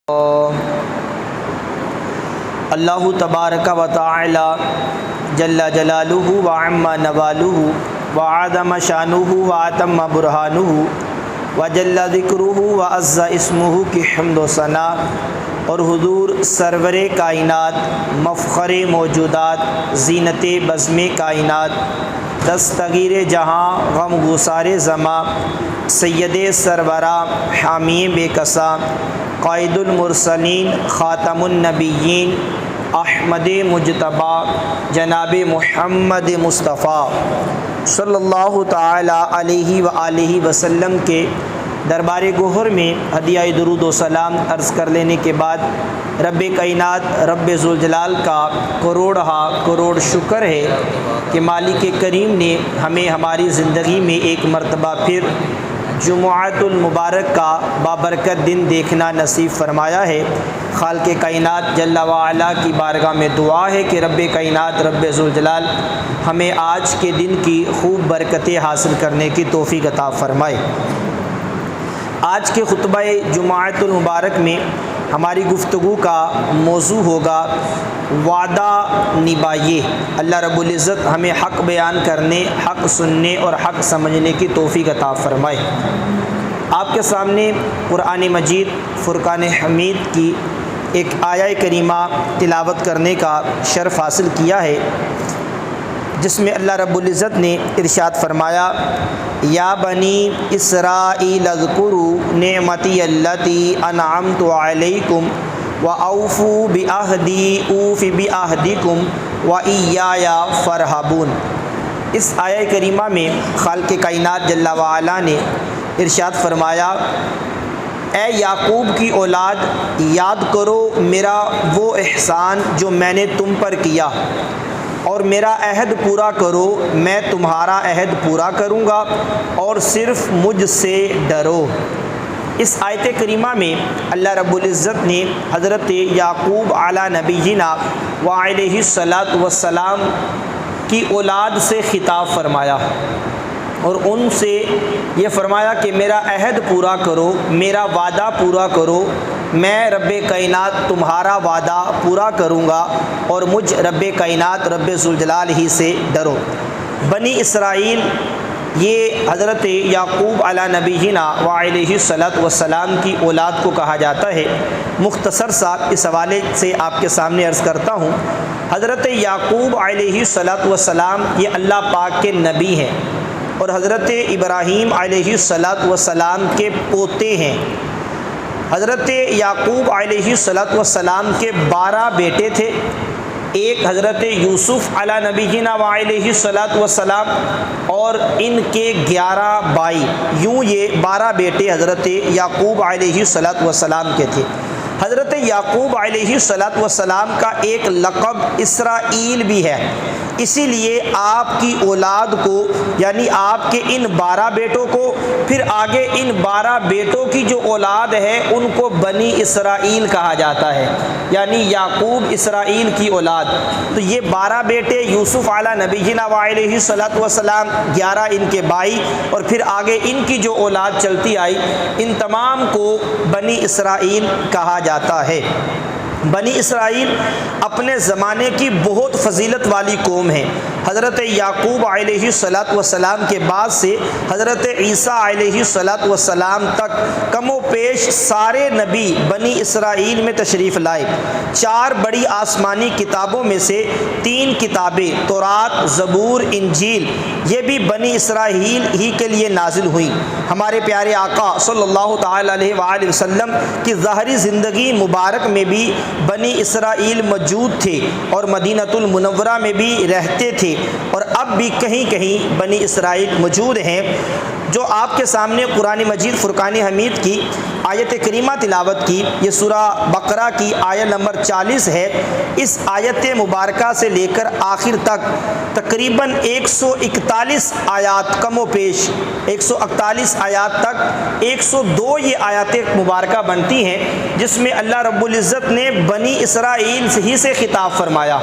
اللہ تبارک و تعالی جل جلالہ و عم نوالہ و عظم شانہ و اتم برہانہ و جل ذکرہ و عز اسمہ کی حمد و ثنا اور حضور سرور کائنات، مفخر موجودات، زینت بزم کائنات، دستگیر جہاں، غم گسار زماں، سید سرورا، حامی بے کساں، قائد المرسلین، خاتم النبیین، احمد مجتبیٰ، جناب محمد مصطفیٰ صلی اللہ تعالی علیہ وآلہ وسلم کے دربار گوہر میں ہدیہ درود و سلام عرض کر لینے کے بعد رب کائنات رب ذوالجلال کا کروڑ شکر ہے کہ مالک کریم نے ہمیں ہماری زندگی میں ایک مرتبہ پھر جمعۃ المبارک کا بابرکت دن دیکھنا نصیب فرمایا ہے۔ خالق کائنات جل وعلا کی بارگاہ میں دعا ہے کہ رب کائنات رب ذوالجلال ہمیں آج کے دن کی خوب برکتیں حاصل کرنے کی توفیق عطا فرمائے۔ آج کے خطبہ جمعۃ المبارک میں ہماری گفتگو کا موضوع ہوگا وعدہ نبھائیے۔ اللہ رب العزت ہمیں حق بیان کرنے، حق سننے اور حق سمجھنے کی توفیق عطا فرمائے۔ آپ کے سامنے قرآن مجید فرقان حمید کی ایک آیہ کریمہ تلاوت کرنے کا شرف حاصل کیا ہے، جس میں اللہ رب العزت نے ارشاد فرمایا یا بنی اسرائیل اذکروا نعمتی التی انعمت علیکم واوفوا بعہدی اوف بعہدکم وایایا فارہبون۔ اس آیہ کریمہ میں خالق کائنات جل وعلا نے ارشاد فرمایا اے یعقوب کی اولاد، یاد کرو میرا وہ احسان جو میں نے تم پر کیا، اور میرا عہد پورا کرو، میں تمہارا عہد پورا کروں گا، اور صرف مجھ سے ڈرو۔ اس آیت کریمہ میں اللہ رب العزت نے حضرت یعقوب علی نبینا وعلیہ الصلاۃ والسلام کی اولاد سے خطاب فرمایا اور ان سے یہ فرمایا کہ میرا عہد پورا کرو، میرا وعدہ پورا کرو، میں رب کائنات تمہارا وعدہ پورا کروں گا، اور مجھ رب کائنات رب ذوالجلال ہی سے ڈرو۔ بنی اسرائیل یہ حضرت یعقوب علی نبینا وعلیہ الصلاۃ والسلام کی اولاد کو کہا جاتا ہے۔ مختصر سا اس حوالے سے آپ کے سامنے عرض کرتا ہوں۔ حضرت یعقوب علیہ الصلاۃ والسلام یہ اللہ پاک کے نبی ہیں اور حضرت ابراہیم علیہ الصلاۃ والسلام کے پوتے ہیں۔ حضرت یعقوب علیہ الصلاۃ والسلام کے 12 بیٹے تھے، ایک حضرت یوسف علی نبینا وعلیہ الصلاۃ والسلام اور ان کے 11 بھائی، یوں یہ 12 بیٹے حضرت یعقوب علیہ الصلاۃ والسلام کے تھے۔ حضرت یعقوب علیہ الصلاۃ والسلام کا ایک لقب اسرائیل بھی ہے، اسی لیے آپ کی اولاد کو یعنی آپ کے ان 12 بیٹوں کو پھر آگے ان 12 بیٹوں کی جو اولاد ہے ان کو بنی اسرائیل کہا جاتا ہے، یعنی یعقوب اسرائیل کی اولاد۔ تو یہ 12 بیٹے یوسف علی نبینا وعلیہ الصلاۃ والسلام، 11 ان کے بھائی، اور پھر آگے ان کی جو اولاد چلتی آئی، ان تمام کو بنی اسرائیل کہا جاتا ہے۔ بنی اسرائیل اپنے زمانے کی بہت فضیلت والی قوم ہے۔ حضرت یعقوب علیہ الصلاۃ والسلام کے بعد سے حضرت عیسیٰ علیہ الصلاۃ والسلام تک کم و بیش سارے نبی بنی اسرائیل میں تشریف لائے۔ 4 بڑی آسمانی کتابوں میں سے 3 کتابیں تورات، زبور، انجیل یہ بھی بنی اسرائیل ہی کے لیے نازل ہوئیں۔ ہمارے پیارے آقا صلی اللہ تعالی علیہ وآلہ وسلم کی ظاہری زندگی مبارک میں بھی بنی اسرائیل موجود تھے اور مدینۃ المنورہ میں بھی رہتے تھے، اور اب بھی کہیں کہیں بنی اسرائیل موجود ہیں۔ جو آپ کے سامنے قرآن مجید فرقان حمید کی آیت کریمہ تلاوت کی، یہ سورہ بقرہ کی آیت نمبر 40 ہے۔ اس آیت مبارکہ سے لے کر آخر تک تقریباً 141 آیات، کم و بیش 141 آیات تک 102 یہ آیات مبارکہ بنتی ہیں، جس میں اللہ رب العزت نے بنی اسرائیل ہی سے خطاب فرمایا،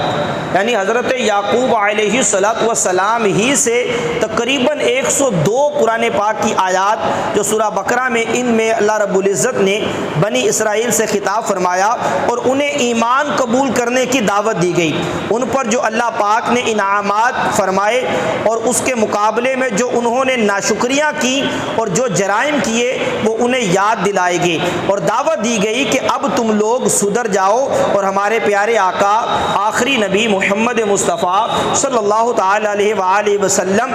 یعنی حضرت یعقوب علیہ الصلاۃ والسلام ہی سے تقریباً 102 قرآن پاک کی آیات جو سورہ بقرہ میں ان میں اللہ رب العزت نے بنی اسرائیل سے خطاب فرمایا اور انہیں ایمان قبول کرنے کی دعوت دی گئی، ان پر جو اللہ پاک نے انعامات فرمائے اور اس کے مقابلے میں جو انہوں نے ناشکریاں کی اور جو جرائم کیے وہ انہیں یاد دلائے گئے، اور دعوت دی گئی کہ اب تم لوگ سدھر جاؤ اور ہمارے پیارے آقا آخری نبی محمد مصطفیٰ صلی اللہ تعالی علیہ وآلہ وسلم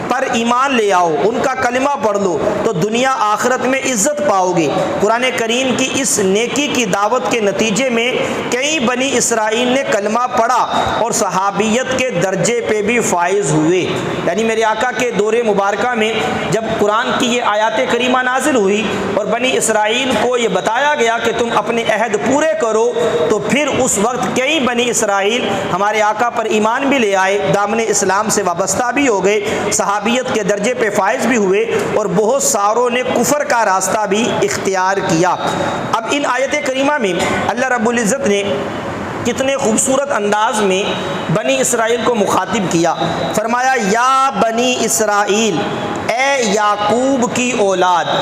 پر ایمان لے آؤ، ان کا کلمہ پڑھ لو تو دنیا آخرت میں عزت پاؤ گے۔ قرآن کریم کی اس نیکی کی دعوت کے نتیجے میں کئی بنی اسرائیل نے کلمہ پڑھا اور صحابیت کے درجے پہ بھی فائز ہوئے۔ یعنی میرے آقا کے دور مبارکہ میں جب قرآن کی یہ آیات کریمہ نازل ہوئی اور بنی اسرائیل کو یہ بتایا گیا کہ تم اپنے عہد پورے کرو، تو پھر اس وقت کئی بنی اسرائیل ہمارے آقا پر ایمان بھی لے آئے، دامن اسلام سے وابستہ بھی ہو گئے، صحابیت کے درجے پہ فائز بھی ہوئے، اور بہت ساروں نے کفر کا راستہ بھی اختیار کیا۔ اب ان آیت کریمہ میں اللہ رب العزت نے کتنے خوبصورت انداز میں بنی اسرائیل کو مخاطب کیا، فرمایا یا بنی اسرائیل، اے یعقوب کی اولاد،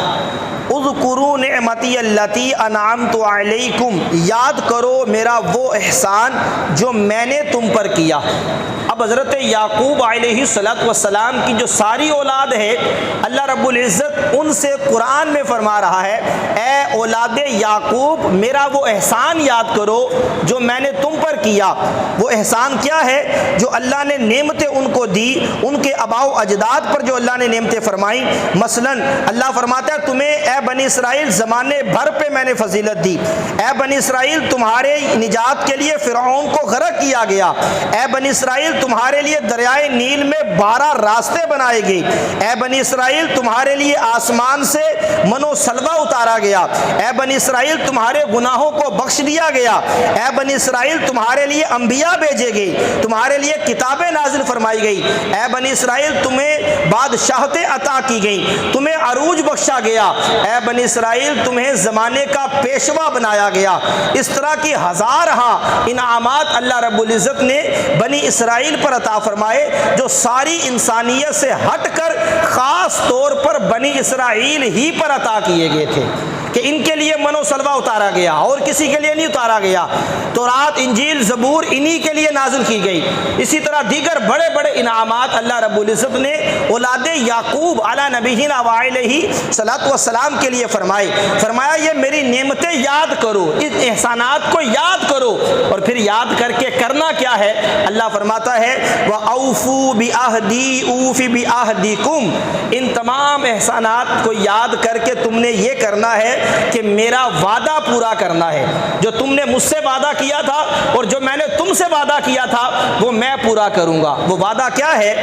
اذکروا نعمتی اللتی انعمت علیکم، یاد کرو میرا وہ احسان جو میں نے تم پر کیا۔ اب حضرت یعقوب علیہ السلام کی جو ساری اولاد ہے، اللہ رب العزت ان سے قرآن میں فرما رہا ہے اے اولاد یعقوب میرا وہ احسان یاد کرو جو میں نے تم پر کیا۔ وہ احسان کیا ہے؟ جو اللہ نے نعمتیں ان کو دی، ان کے آباء و اجداد پر جو اللہ نے نعمتیں فرمائیں۔ مثلا اللہ فرماتا ہے تمہیں اے بنی اسرائیل زمانے بھر پہ میں نے فضیلت دی، اے بنی اسرائیل تمہارے نجات کے لیے فرعون کو غرق کیا گیا، اے بنی اسرائیل تمہارے لیے دریائے نیل میں 12 راستے بنائے گئے، اے بنی اسرائیل تمہارے لیے آسمان سے من و سلوہ اتارا گیا، اے بنی اسرائیل تمہارے گناہوں کو بخش دیا گیا، اے بنی اسرائیل تمہارے لیے انبیاء بھیجے گئے، تمہارے لیے کتابیں نازل فرمائی گئی، اے بنی اسرائیل تمہیں بادشاہتیں عطا کی گئیں، تمہیں عروج بخشا گیا، اے بنی اسرائیل تمہیں زمانے کا پیشوا بنایا گیا۔ اس طرح کی ہزارہا انعامات اللہ رب العزت نے بنی اسرائیل پر عطا فرمائے، جو ساری انسانیت سے ہٹ کر خاص طور پر بنی اسرائیل ہی پر عطا کیے گئے تھے کہ ان کے لیے من و سلوہ اتارا گیا اور کسی کے لیے نہیں اتارا گیا۔ تورات، انجیل، زبور انہی کے لیے نازل کی گئی۔ اسی طرح دیگر بڑے بڑے انعامات اللہ رب العزت نے اولاد یعقوب علی نبینا وعلیہ صلاۃ والسلام کے لیے فرمایا یہ میری نعمتیں یاد کرو، اس احسانات کو یاد کرو، اور پھر یاد کر کے کرنا کیا ہے؟ اللہ فرماتا ہے وَأَوْفُوا بِعَهْدِي أُوفِ بِعَهْدِكُمْ، ان تمام احسانات کو یاد کر کے تم نے یہ کرنا ہے کہ میرا وعدہ پورا کرنا ہے، جو تم نے مجھ سے وعدہ کیا تھا اور جو میں نے تم سے وعدہ کیا تھا وہ میں پورا کروں گا۔ وہ وعدہ کیا ہے؟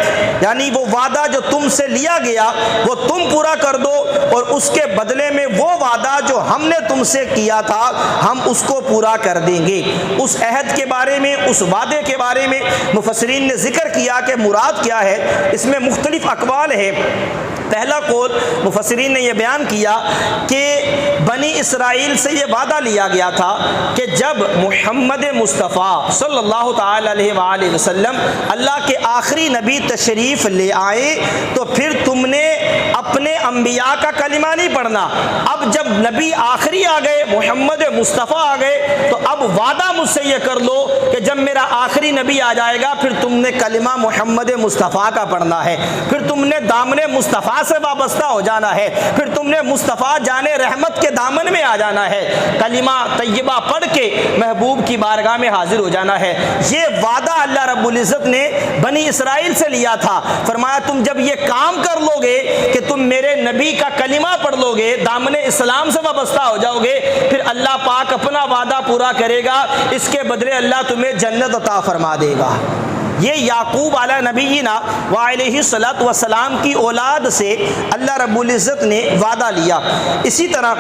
یعنی وہ وعدہ جو تم سے لیا گیا وہ تم پورا کر دو، اور اس کے بدلے میں وہ وعدہ جو ہم نے تم سے کیا تھا ہم اس کو پورا کر دیں گے۔ اس عہد کے بارے میں، اس وعدے کے بارے میں مفسرین نے ذکر کیا کہ مراد کیا ہے، اس میں مختلف اقوال ہے۔ پہلا قول مفسرین نے یہ بیان کیا کہ بنی اسرائیل سے یہ وعدہ لیا گیا تھا کہ جب محمد مصطفیٰ صلی اللہ تعالی علیہ وآلہ وسلم اللہ کے آخری نبی تشریف لے آئے تو پھر تم نے اپنے انبیاء کا کلمہ نہیں پڑھنا، اب جب نبی آخری آ گئے، محمد مصطفیٰ آ گئے، تو اب وعدہ مجھ سے یہ کر لو کہ جب میرا آخری نبی آ جائے گا پھر تم نے کلمہ محمد مصطفیٰ کا پڑھنا ہے، پھر تم نے دامن مصطفیٰ سے وابستہ ہو جانا ہے، پھر تم نے مصطفیٰ جان رحمت کے دامن میں آ جانا ہے، کلمہ طیبہ پڑھ کے محبوب کی بارگاہ میں حاضر ہو جانا ہے۔ یہ وعدہ اللہ رب العزت نے بنی اسرائیل سے لیا تھا۔ فرمایا تم جب یہ کام کر لو گے کہ تم میرے نبی کا کلمہ پڑھ لو گے، دامن اسلام سے وابستہ ہو جاؤ گے، پھر اللہ پاک اپنا وعدہ پورا کرے گا، اس کے بدلے اللہ تمہیں جنت عطا فرما دے گا۔ یہ یعقوب علی نبینا وعلیہ الصلاۃ والسلام کی اولاد سے اللہ رب العزت نے وعدہ لیا۔ اسی طرح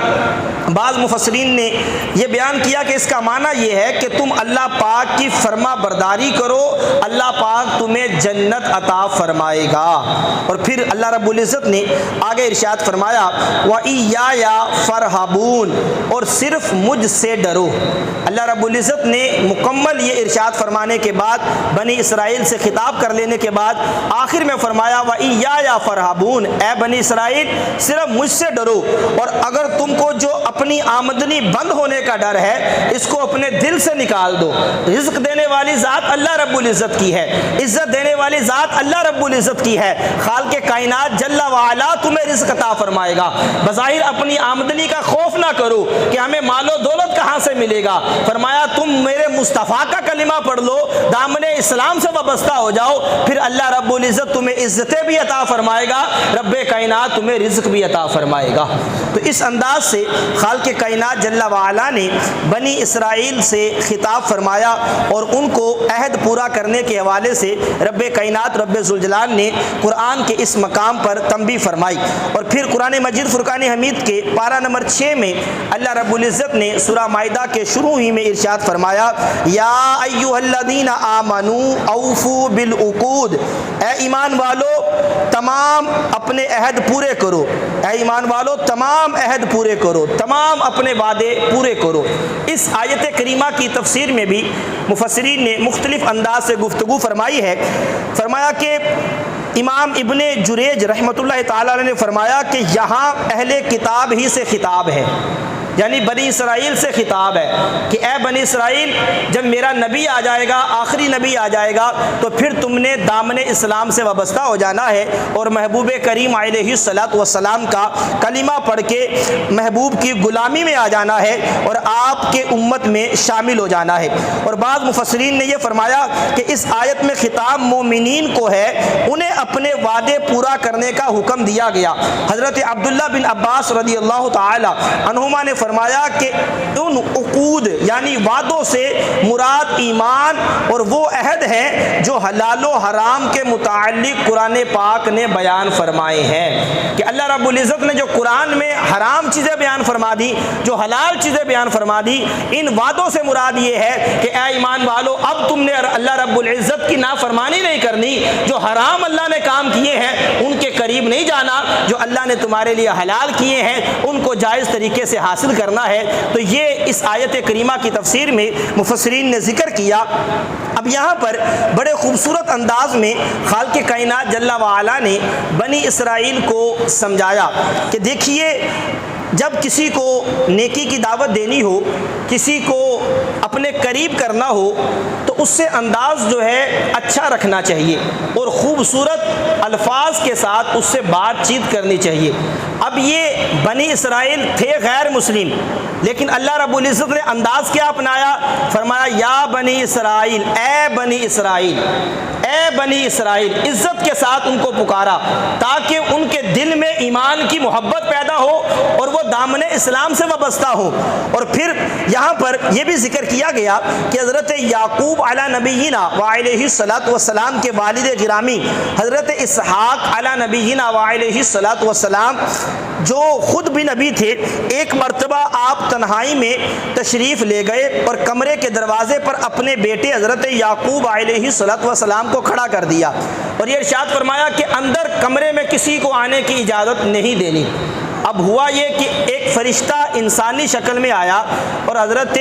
بعض مفسرین نے یہ بیان کیا کہ اس کا معنی یہ ہے کہ تم اللہ پاک کی فرما برداری کرو، اللہ پاک تمہیں جنت عطا فرمائے گا۔ اور پھر اللہ رب العزت نے آگے ارشاد فرمایا وَإِيَّايَ فَارْهَبُونَ، اور صرف مجھ سے ڈرو۔ اللہ رب العزت نے مکمل یہ ارشاد فرمانے کے بعد بنی اسرائیل اسرائیل سے خطاب کر لینے کے بعد آخر میں فرمایا وَإِيَّايَ فَارْهَبُونَ، اے بنی اسرائیل صرف مجھ سے ڈرو، اور اگر تم کو جو اپنی آمدنی بند ہونے کا ڈر ہے اس کو اپنے دل سے نکال دو۔ رزق دینے والی ذات اللہ رب العزت کی ہے، عزت دینے والی ذات اللہ رب العزت کی ہے، خالق کائنات جل وعلا تمہیں رزق عطا فرمائے گا۔ بظاہر اپنی آمدنی کا خوف نہ کرو کہ ہمیں مال و دولت کہاں سے ملے گا، فرمایا تم میرے مصطفیٰ کا کلمہ پڑھ لو، دامن اسلام سے وابستہ ہو جاؤ، پھر اللہ رب العزت تمہیں عزتیں بھی عطا فرمائے گا، رب کائنات تمہیں رزق بھی عطا فرمائے گا۔ تو اس انداز سے خالق کائنات جل وعلا نے بنی اسرائیل سے خطاب فرمایا اور ان کو عہد پورا کرنے کے حوالے سے رب کائنات رب ذوالجلال نے قرآن کے اس مقام پر تنبیہ فرمائی۔ اور پھر قرآن مجید فرقان حمید کے پارہ نمبر 6 میں اللہ رب العزت نے سورہ مائدہ کے شروع ہی میں ارشاد فرمایا یا ایھا الذین آمنوا اوفوا بالعقود، اے ایمان والو تمام اپنے عہد پورے کرو، اے ایمان والو تمام عہد پورے کرو، تمام اپنے وعدے پورے کرو۔ اس آیت کریمہ کی تفسیر میں بھی مفسرین نے مختلف انداز سے گفتگو فرمائی ہے۔ فرمایا کہ امام ابن جریج رحمۃ اللہ تعالی علیہ نے فرمایا کہ یہاں اہل کتاب ہی سے خطاب ہے، یعنی بنی اسرائیل سے خطاب ہے کہ اے بنی اسرائیل جب میرا نبی آ جائے گا، آخری نبی آ جائے گا، تو پھر تم نے دامن اسلام سے وابستہ ہو جانا ہے اور محبوب کریم علیہ الصلوۃ والسلام کا کلمہ پڑھ کے محبوب کی غلامی میں آ جانا ہے اور آپ کے امت میں شامل ہو جانا ہے۔ اور بعض مفسرین نے یہ فرمایا کہ اس آیت میں خطاب مومنین کو ہے، انہیں اپنے وعدے پورا کرنے کا حکم دیا گیا۔ حضرت عبداللہ بن عباس رضی اللہ تعالی عنہما نے فرمایا کہ ان عقود یعنی وعدوں سے مراد ایمان اور وہ عہد ہیں جو حلال و حرام کے متعلق قرآن پاک نے بیان فرمائے ہیں، کہ اللہ رب العزت نے جو قرآن میں حرام چیزیں بیان فرما دی، جو حلال چیزیں بیان فرما دی، ان وعدوں سے مراد یہ ہے کہ اے ایمان والو اب تم نے اللہ رب العزت کی نافرمانی نہیں کرنی، جو حرام اللہ نے کام کیے ہیں ان کے قریب نہیں جانا، جو اللہ نے تمہارے لیے حلال کیے ہیں ان کو جائز طریقے سے حاصل کرنا ہے۔ تو یہ اس آیت کریمہ کی تفسیر میں مفسرین نے ذکر کیا۔ اب یہاں پر بڑے خوبصورت انداز میں خالق کائنات جل وعلا نے بنی اسرائیل کو سمجھایا کہ دیکھیے جب کسی کو نیکی کی دعوت دینی ہو، کسی کو اپنے قریب کرنا ہو تو اس سے انداز جو ہے اچھا رکھنا چاہیے اور خوبصورت الفاظ کے ساتھ اس سے بات چیت کرنی چاہیے۔ اب یہ بنی اسرائیل تھے غیر مسلم، لیکن اللہ رب العزت نے انداز کیا اپنایا، فرمایا یا بنی اسرائیل، اے بنی اسرائیل، اے بنی اسرائیل، عزت کے ساتھ ان کو پکارا تاکہ ان کے دل میں ایمان کی محبت پیدا ہو اور وہ دامن اسلام سے وابستہ ہو۔ اور پھر یہاں پر یہ بھی ذکر کیا گیا کہ حضرت یعقوب علی نبینا وعلیہ الصلوۃ والسلام کے والد گرامی حضرت اسحاق علی نبینا وعلیہ الصلوۃ والسلام جو خود بھی نبی تھے، ایک مرتبہ آپ تنہائی میں تشریف لے گئے اور کمرے کے دروازے پر اپنے بیٹے حضرت یعقوب علیہ الصلوۃ والسلام کو کھڑا کر دیا اور یہ ارشاد فرمایا کہ اندر کمرے میں کسی کو آنے کی اجازت نہیں دینی۔ اب ہوا یہ کہ ایک فرشتہ انسانی شکل میں آیا اور حضرت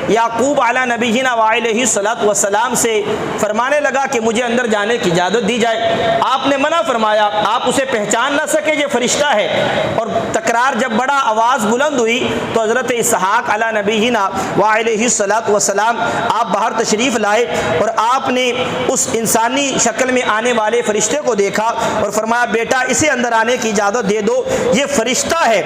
یعقوب علی نبینا وعلیہ الصلوۃ والسلام سے فرمانے لگا کہ مجھے اندر جانے کی اجازت دی جائے۔ آپ نے منع فرمایا، آپ اسے پہچان نہ سکے یہ فرشتہ ہے، اور تکرار جب بڑا آواز بلند ہوئی تو حضرت اسحاق علی نبینا وعلیہ الصلوۃ والسلام آپ باہر تشریف لائے اور آپ نے اس انسانی شکل میں آنے والے فرشتے کو دیکھا اور فرمایا بیٹا اسے اندر آنے کی اجازت دے دو، یہ فرشتہ ہے۔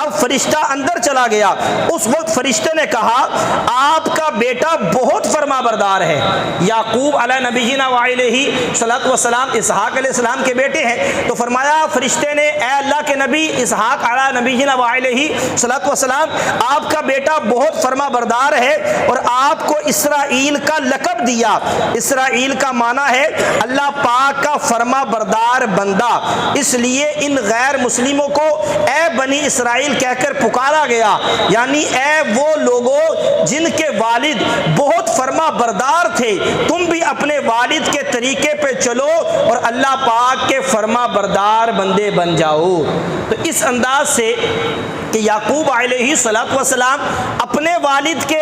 اب فرشتہ اندر چلا گیا، اس وقت فرشتے نے کہا آپ کا بیٹا بہت فرما بردار ہے۔ یعقوب علیہ نبینا وعلیہ الصلوۃ والسلام اسحاق علیہ السلام کے بیٹے ہیں، تو فرمایا فرشتے نے اے اللہ کے نبی اسحاق علیہ نبینا وعلیہ الصلوۃ والسلام آپ کا بیٹا بہت فرما بردار ہے اور آپ کو اسرائیل کا لقب دیا۔ اسرائیل کا معنی ہے اللہ پاک کا فرما بردار بندہ، اس لیے ان غیر مسلموں کو اے بنی اسرائیل کہہ کر پکارا گیا، یعنی اے وہ لوگوں جن کے والد بہت فرما بردار تھے تم بھی اپنے والد کے طریقے پہ چلو اور اللہ پاک کے فرما بردار بندے بن جاؤ۔ تو اس انداز سے کہ یعقوب علیہ السلام اپنے والد کے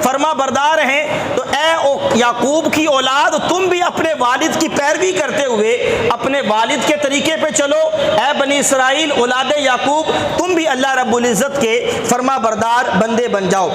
فرما بردار ہیں، تو اے یعقوب کی اولاد تم بھی اپنے والد کی پیروی کرتے ہوئے اپنے والد کے طریقے پہ چلو۔ اے بنی اسرائیل اولاد یعقوب تم بھی اللہ رب العزت کے فرما بردار بندے بن جاؤ۔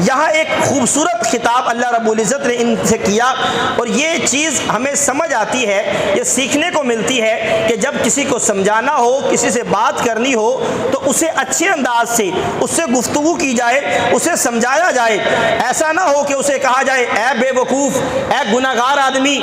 یہاں ایک خوبصورت خطاب اللہ رب العزت نے ان سے کیا، اور یہ چیز ہمیں سمجھ آتی ہے، یہ سیکھنے کو ملتی ہے کہ جب کسی کو سمجھانا ہو، کسی سے بات کرنی ہو، تو اسے اچھے انداز سے اس سے گفتگو کی جائے، اسے سمجھایا جائے۔ ایسا نہ ہو کہ اسے کہا جائے اے بے وقوف، اے گناہگار آدمی،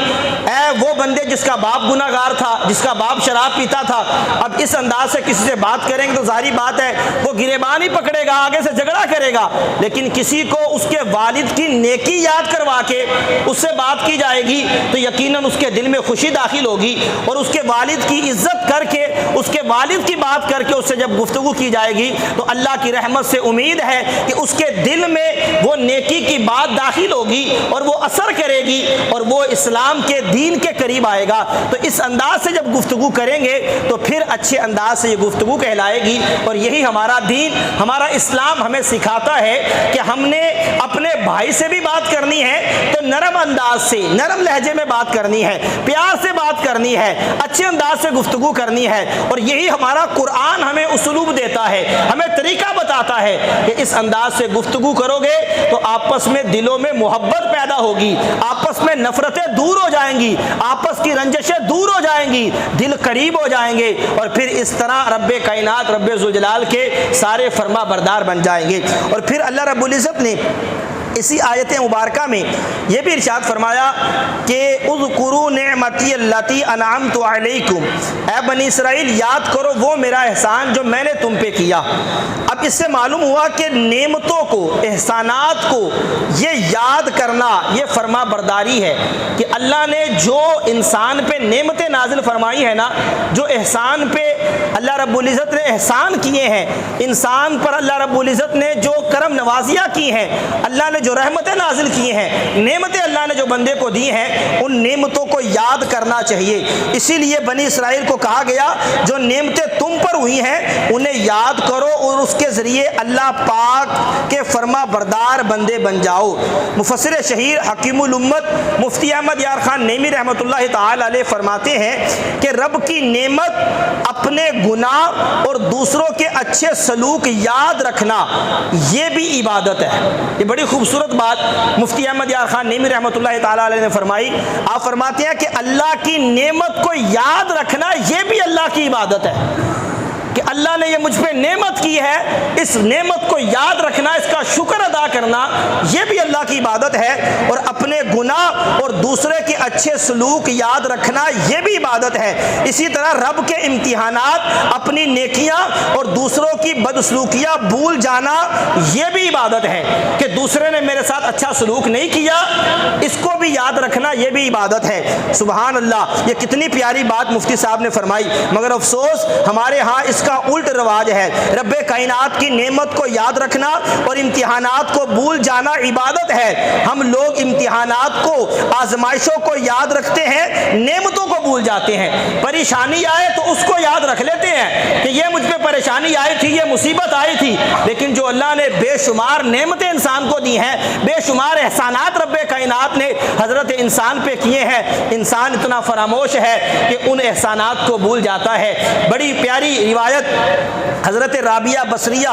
اے وہ بندے جس کا باپ گناہگار تھا، جس کا باپ شراب پیتا تھا۔ اب اس انداز سے کسی سے بات کریں گے تو ظاہری بات ہے وہ گریبان ہی پکڑے گا، آگے سے جھگڑا کرے گا۔ لیکن کسی کو اس کے والد کی نیکی یاد کروا کے اس سے بات کی جائے گی تو یقیناً اس کے دل میں خوشی داخل ہوگی، اور اس کے والد کی عزت کر کے، اس کے والد کی بات کر کے اس سے جب گفتگو کی جائے گی تو اللہ کی رحمت سے امید ہے کہ اس کے دل میں وہ نیکی کی بات داخل ہوگی اور وہ اثر کرے گی اور وہ اسلام کے دین کے قریب آئے گا۔ تو اس انداز سے جب گفتگو کریں گے تو پھر اچھے انداز سے یہ گفتگو کہلائے گی، اور یہی ہمارا دین، ہمارا اسلام ہمیں سکھاتا ہے کہ ہم نے اپنے بھائی سے بھی بات کرنی ہے تو نرم انداز سے، نرم لہجے میں بات کرنی ہے، پیار سے بات کرنی ہے، اچھے انداز سے گفتگو کرنی ہے، اور یہی ہمارا قرآن ہمیں اسلوب دیتا ہے، ہمیں طریقہ بتاتا ہے کہ اس انداز سے گفتگو کرو گے تو آپس میں دلوں میں محبت پیدا ہوگی، آپس میں نفرتیں دور ہو جائیں گی، آپس کی رنجشیں دور ہو جائیں گی، دل قریب ہو جائیں گے، اور پھر اس طرح رب کائنات، رب ذوالجلال کے سارے فرما بردار بن جائیں گے۔ اور پھر اللہ رب العزت نے اسی آیت مبارکہ میں یہ بھی ارشاد فرمایا کہ اذکروا نعمتی اللاتی انعمت علیکم، اے بنی اسرائیل یاد کرو وہ میرا احسان جو میں نے تم پہ کیا۔ اب اس سے معلوم ہوا کہ نعمتوں کو، احسانات کو یہ یاد کرنا یہ فرما برداری ہے کہ اللہ نے جو انسان پہ نعمتیں نازل فرمائی ہیں نا، جو احسان پہ اللہ رب العزت نے احسان کیے ہیں، انسان پر اللہ رب العزت نے جو کرم نوازیاں کی ہیں، اللہ نے جو رحمتیں نازل کی ہیں، نعمتیں اللہ نے جو بندے کو دی ہیں، ان نعمتوں کو یاد کرنا چاہیے۔ اسی لیے بنی اسرائیل کو کہا گیا جو نعمتیں تم پر ہوئی ہیں انہیں یاد کرو اور اس کے ذریعے اللہ پاک کے فرما بردار بندے بن جاؤ۔ مفسر شہیر حکیم الامت مفتی احمد یار خان نیمی رحمۃ اللہ تعالی علیہ فرماتے ہیں کہ رب کی نعمت، اپنے گناہ اور دوسروں کے اچھے سلوک یاد رکھنا یہ بھی عبادت ہے۔ یہ بڑی خوبصورت بات مفتی احمد یار خان نیمی رحمۃ اللہ تعالی علیہ نے فرمائی۔ آپ فرماتے ہیں کہ اللہ کی نعمت کو یاد رکھنا یہ بھی اللہ کی عبادت ہے کہ اللہ نے یہ مجھ پہ نعمت کی ہے، اس نعمت کو یاد رکھنا، اس کا شکر ادا کرنا یہ بھی اللہ کی عبادت ہے، اور اپنے گناہ اور دوسرے کے اچھے سلوک یاد رکھنا یہ بھی عبادت ہے۔ اسی طرح رب کے امتحانات، اپنی نیکیاں اور دوسروں کی بدسلوکیاں بھول جانا یہ بھی عبادت ہے کہ دوسرے نے میرے ساتھ اچھا سلوک نہیں کیا، اس کو بھی یاد رکھنا یہ بھی عبادت ہے۔ سبحان اللہ، یہ کتنی پیاری بات مفتی صاحب نے فرمائی، مگر افسوس ہمارے ہاں اس کا الٹ رواج ہے۔ رب کائنات کی نعمت کو یاد رکھنا اور امتحانات کو بھول جانا عبادت ہے۔ ہم لوگ امتحانات کو، آزمائشوں کو یاد رکھتے ہیں، نعمتوں کو بھول جاتے ہیں۔ پریشانی آئے تو اس کو یاد رکھ لیتے ہیں کہ یہ مجھ پہ پریشانی آئی تھی، یہ مصیبت آئی تھی، لیکن جو اللہ نے بے شمار نعمتیں انسان کو دی ہیں، بے شمار احسانات رب کائنات نے حضرت انسان پہ کیے ہیں، انسان اتنا فراموش ہے کہ ان احسانات کو بھول جاتا ہے۔ بڑی پیاری روایت حضرت رابعہ بصریہ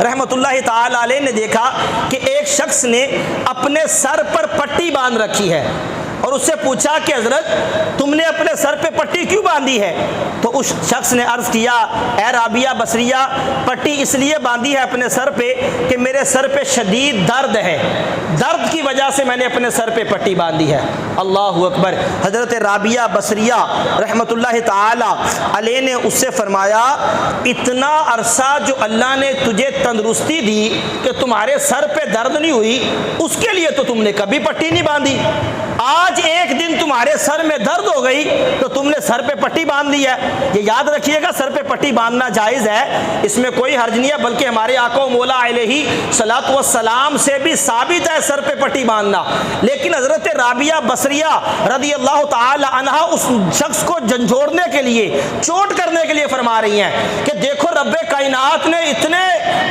رحمۃ اللہ تعالی علیہ نے دیکھا کہ ایک شخص نے اپنے سر پر پٹی باندھ رکھی ہے، اور اس سے پوچھا کہ حضرت تم نے اپنے سر پہ پٹی کیوں باندھی ہے؟ تو اس شخص نے عرض کیا اے رابعہ بصریہ، پٹی اس لیے باندھی ہے اپنے سر پہ کہ میرے سر پہ شدید درد ہے، درد کی وجہ سے میں نے اپنے سر پہ پٹی باندھی ہے۔ اللہ اکبر۔ حضرت رابعہ بصریہ رحمۃ اللہ تعالی علیہ نے اس سے فرمایا اتنا عرصہ جو اللہ نے تجھے تندرستی دی کہ تمہارے سر پہ درد نہیں ہوئی، اس کے لیے تو تم نے کبھی پٹی نہیں باندھی۔ آج ایک دن تمہارے سر میں درد ہو گئی تو تم نے سر پہ پٹی باندھ دی ہے۔ یہ یاد رکھیے گا، سر پہ پٹی باندھنا جائز ہے، اس میں کوئی حرج نہیں ہے، بلکہ ہمارے آقا و مولا علیہ الصلوۃ والسلام سے بھی ثابت ہے سر پہ پٹی باندھنا۔ لیکن حضرت رابعہ بصریہ رضی اللہ تعالی عنہا اس شخص کو جھنجھوڑنے کے لیے، چوٹ کرنے کے لیے فرما رہی ہیں کہ دیکھو رب کائنات نے اتنے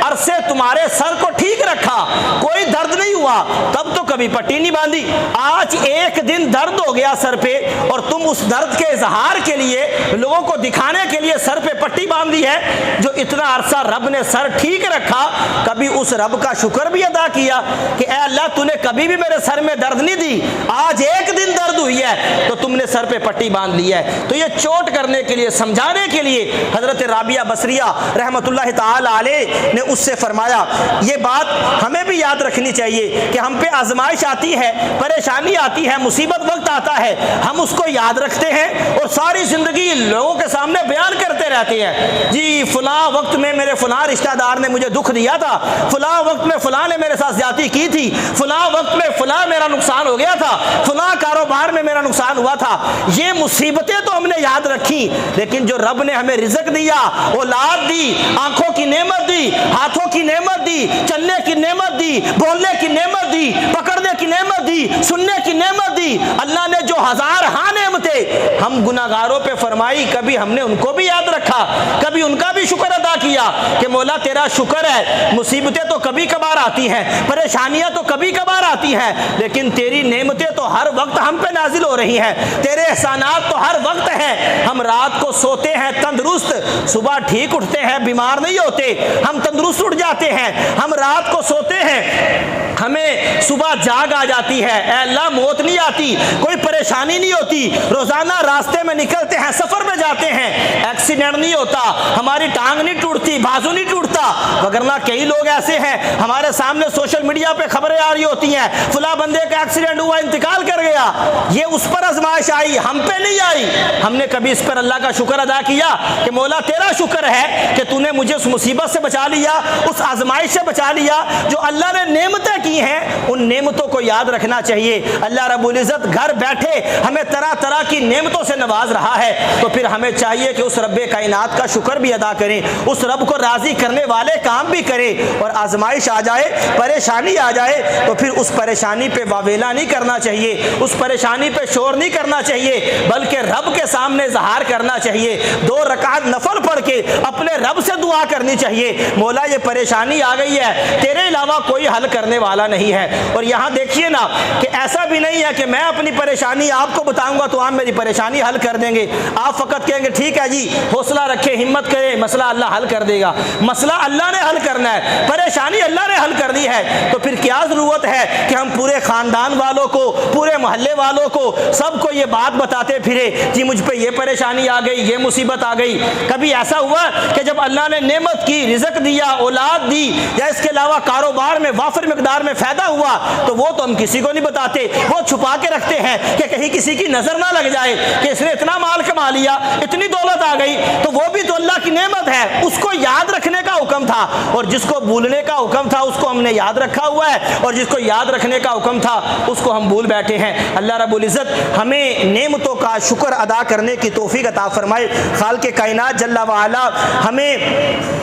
عرصے تمہارے سر کو ٹھیک رکھا، کوئی درد نہیں ہوا، تب تو کبھی پٹی نہیں باندھی۔ آج ایک دن درد ہو گیا سر پہ اور تم اس درد کے اظہار کے لیے، لوگوں کو دکھانے کے لیے سر پہ پٹی باندھی ہے۔ جو اتنا عرصہ رب نے سر ٹھیک رکھا، کبھی اس رب کا شکر بھی ادا کیا کہ اے اللہ تو نے کبھی بھی میرے سر میں درد نہیں دی، آج ایک دن درد ہوئی ہے تو تم نے سر پہ پٹی باندھ لی ہے۔ تو یہ چوٹ کرنے کے لیے، سمجھانے کے لیے حضرت رابعہ بصریہ رحمۃ اللہ تعالی علیہ نے اس سے فرمایا۔ یہ بات ہمیں بھی یاد رکھنی چاہیے کہ ہم پہ آزمائش آتی ہے، پریشانی آتی ہے، مصیبت وقت آتا ہے، ہم اس کو یاد رکھتے ہیں اور ساری زندگی لوگوں کے سامنے بیان کرتے رہتے ہیں، جی فلاں وقت میں میرے فلاں رشتہ دار نے مجھے دکھ دیا تھا، فلاں وقت میں فلاں نے میرے ساتھ زیادتی کی تھی، فلاں وقت میں فلاں میرا نقصان ہو گیا تھا، فلاں کاروبار میں میرا نقصان ہوا تھا۔ یہ مصیبتیں تو ہم نے یاد رکھی، لیکن جو رب نے ہمیں رزق دیا، اولاد دی، آنکھوں کی نعمت دی، ہاتھوں کی نعمت دی، چلنے کی نعمت دی، بولنے کی نعمت دی، پکڑنے کی نعمت دی، سننے کی نعمت دی، اللہ نے جو ہزار ہاں نعمتیں ہم گناہگاروں پہ فرمائی، کبھی ہم نے ان کو بھی یاد رکھا، کبھی ان کا بھی شکر ادا کیا کہ مولا تیرا شکر ہے، مصیبتیں تو کبھی کبھار آتی ہیں، پریشانیاں تو کبھی کبھار آتی ہیں، لیکن تیری نعمتیں تو ہر وقت ہم پہ نازل ہو رہی ہیں، تیرے احسانات تو ہر وقت ہیں۔ ہم رات کو سوتے ہیں تندرست، صبح ٹھیک اٹھتے ہیں، بیمار نہیں ہوتے، ہم تندرست اٹھ جاتے ہیں۔ ہم رات کو سوتے ہیں، ہمیں صبح جاگ آ جاتی ہے، اے اللہ موت نہیں آتی، کوئی پریشانی نہیں ہوتی، روزانہ راستے میں نکلتے ہیں، سفر میں جاتے ہیں، ایکسیڈنٹ نہیں ہوتا، ہماری ٹانگ نہیں ٹوٹتی، بازو نہیں ٹوٹتا۔ وگرنہ کئی لوگ ایسے ہیں، ہمارے سامنے سوشل میڈیا پہ خبریں آ رہی ہوتی ہیں، فلاں بندے کا ایکسیڈنٹ ہوا، انتقال کر گیا۔ یہ اس پر آزمائش آئی، ہم پہ نہیں آئی۔ ہم نے کبھی اس پر اللہ کا شکر ادا کیا کہ مولا تیرا شکر ہے کہ تو نے مجھے اس مصیبت سے بچا لیا، اس آزمائش سے بچا لیا۔ جو اللہ نے نعمتیں کی ہیں، ان نعمتوں کو یاد رکھنا چاہیے۔ اللہ رب العزت گھر بیٹھے ہمیں طرح طرح کی نعمتوں سے نواز رہا ہے، تو پھر ہمیں چاہیے کہ اس رب کائنات کا شکر بھی ادا کریں، اس رب کو راضی کرنے والے کام بھی کریں۔ اور آزمائش آ جائے، پریشانی آ جائے، تو پھر اس پریشانی پہ واویلا نہیں کرنا چاہیے، اس پریشانی پہ شور نہیں کرنا چاہیے، بلکہ رب کے سامنے اظہار کرنا چاہیے۔ 2 رکعت نفل پڑھ کے اپنے رب سے دعا کرنی چاہیے، مولا یہ پریشانی آ گئی ہے، تیرے علاوہ کوئی حل کرنے والا نہیں ہے۔ اور یہاں دیکھیے نا کہ ایسا بھی نہیں ہے کہ میں اپنی پریشانی آپ کو بتاؤں گا تو آپ میری پریشانی حل کر دیں گے۔ آپ فقط کہیں گے ٹھیک ہے جی، حوصلہ رکھے، ہمت کرے، مسئلہ اللہ حل کر دے گا۔ مسئلہ اللہ نے حل کرنا ہے، پریشانی اللہ نے حل کرنی ہے، تو پھر کیا ضرورت ہے کہ ہم پورے خاندان والوں کو، پورے محلے والوں کو، سب کو یہ بات بتاتے پھرے کہ مجھ پہ یہ پریشانی آ گئی، یہ مصیبت آ گئی۔ کبھی ایسا ہوا کہ جب اللہ نے نعمت کی، رزق دیا، اولاد دی، یا اس کے علاوہ کاروبار میں وافر مقدار میں فائدہ ہوا، تو وہ تو ہم کسی کو نہیں بتاتے، وہ چھپا کے رکھتے ہیں کہ کہیں کسی کی نظر نہ لگ جائے کہ اس نے اتنا مال کما لیا، اتنی دولت آ گئی۔ تو وہ بھی تو اللہ کی نعمت ہے، اس کو یاد رکھنے کا حکم تھا، اور جس کو بھولنے کا حکم تھا اس کو ہم نے یاد رکھا ہوا ہے، اور جس کو یاد رکھنے کا حکم تھا اس کو ہم بھول بیٹھے ہیں۔ اللہ رب العزت ہمیں نعمتوں کا شکر ادا کرنے کی توفیق عطا فرمائے۔ خالق کائنات جل وعلا ہمیں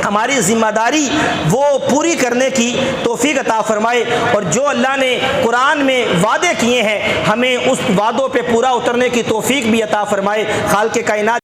ہماری ذمہ داری وہ پوری کرنے کی توفیق عطا فرمائے، اور جو اللہ نے قرآن میں وعدے کیے ہیں ہمیں اس وعدوں پہ پورا اترنے کی توفیق بھی عطا فرمائے۔ خالق کائنات